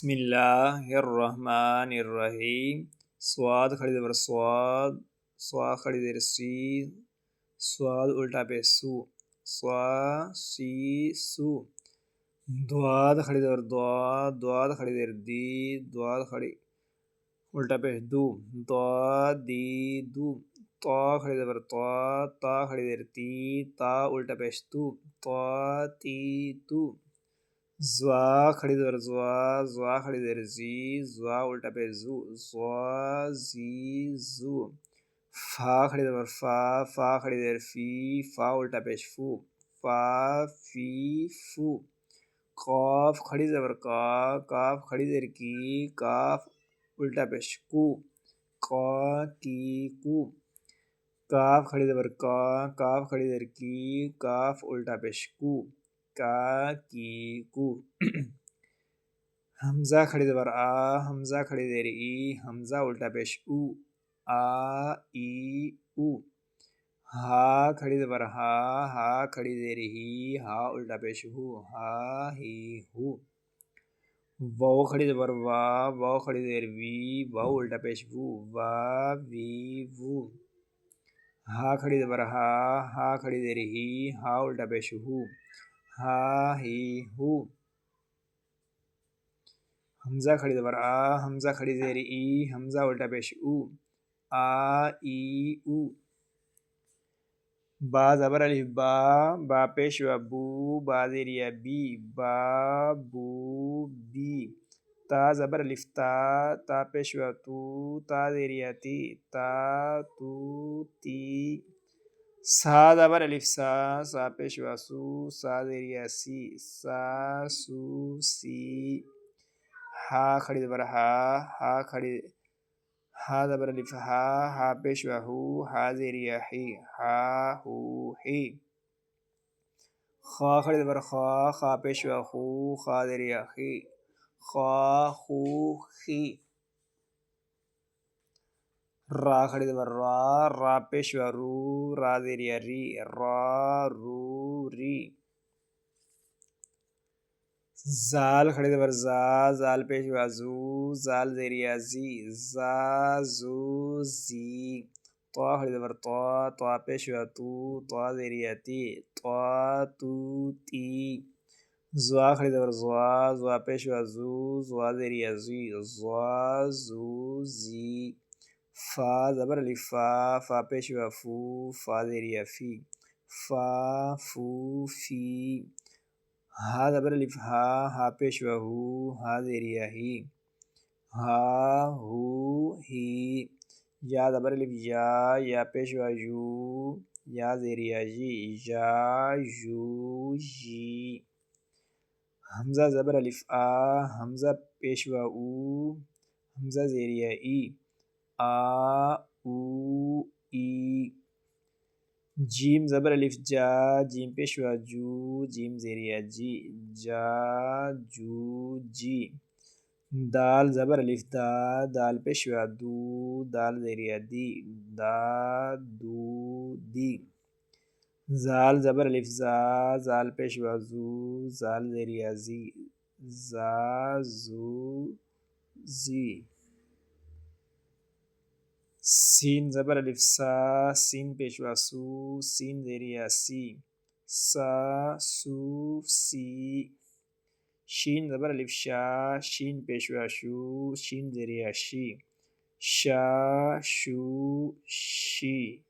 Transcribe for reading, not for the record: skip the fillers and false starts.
بسم اللہ الرحمن الرحیم. سواد کھڑی زبر سواد، سوا کھڑی زیر سی، سواد الٹا پہ سو، سوا سی سو. دواد کھڑی زبر دواد، دواد کھڑی زیر دی، دواد کھڑی الٹا پہ دو، دواد دی دو. تا کھڑی زبر تا، تا کھڑی زیر تی، تا الٹا پیش تو، تا تی تو. زوا کھڑی زبر زوا، زوا کھڑی زیر زی، زوا الٹا پہ زو، زوا زی زو. فا کھڑی زبر فا، فا کھڑی زیر فی، فا الٹا پیش فو، فا فی فو. قاف کھڑی زبر کا، کاف کھڑی زیر کی، کاف الٹا پیش کو، قا کی کو. کاف کھڑی زبر کا، کاف کھڑی زیر کی، کاف الٹا پیش کو، کا کی کو. حمزہ کھڑی زبر آ، حمزہ کھڑی زیر ای، حمزہ الٹا پیش او، آ ای او. ہا کھڑی زبر ہا، ہا کھڑی زیر ہی، ہا الٹا پیش ہو، ہا ہی ہو. واو کھڑی زبر وا، واو کھڑی زیر وی، واو الٹا پیش وو، وا وی وو. ہا کھڑی زبر ہا، ہا کھڑی زیر ہی، ہا الٹا پیش ہو، ہا ہی ہو. حمزہ کھڑی زبر آ، حمزہ کھڑی زیر ای، حمزہ الٹا پیش او، آ ای او. با زبر الف با، با پیش و بو، با زیر یا بی، با بو بی. تا زبر الف تا، تا پیش و تو، تا زیر یا تی، تا تو تی. سا زبر الف سا، سا پیش و سو، سا زیر یا سی، سا سو سی. ہا کھڑی زبر ہا، ہا کھڑی ہا زبر الف ہا، ہا پیش و ہو، ہا زیر یا ہی، ہا ہو ہی. خا کھڑی زبر خا، خا پیش و خو، خا زیر یا خی، خا خو خی. را کھڑی زبر را، را پیش و رو، را زیر یا ری، را رو ری. زال کھڑی زبر زا، زال پیش و زو، زال زیر یا زی، زا زو زی. طا کھڑی زبر طا، طا پیش و تو، طا زیر یا تی، طا تو تی. زوا کھڑی زبر زوا، زوا پیش و زو، زوا زیر یا زی، زوا زو زی. فا زبر الف فا، فا پیش و فو، فا زیر یا فی، فا فو فی. ہا زبر الف ہا، ہا پیش و ہو، ہا زیر یا ہی، ہا ہو ہی. یا زبر الف یا، یا پیش و یو، یا زیر یا جی، یا یو جی. حمزہ زبر الف آ، حمزہ پیش و او، حمزہ زیر یا ای، آ او ای. جیم زبر الف جا، جیم پیش و جو، جیم زیر یا جی، جا جو جی. دال زبر الف دا، دال پیش و دو، دال زیر یا دی، دا دو دی. زال زبر الف زا، زال پیش و زو، زال زیر یا زی، زا زو زی. سین زبر الف سا، سین پیش و سو، سین زیر یا سی، سا سو سی. شین زبر الف شا، شین پیش و شو، شین زیر یا شی، شا شو شی.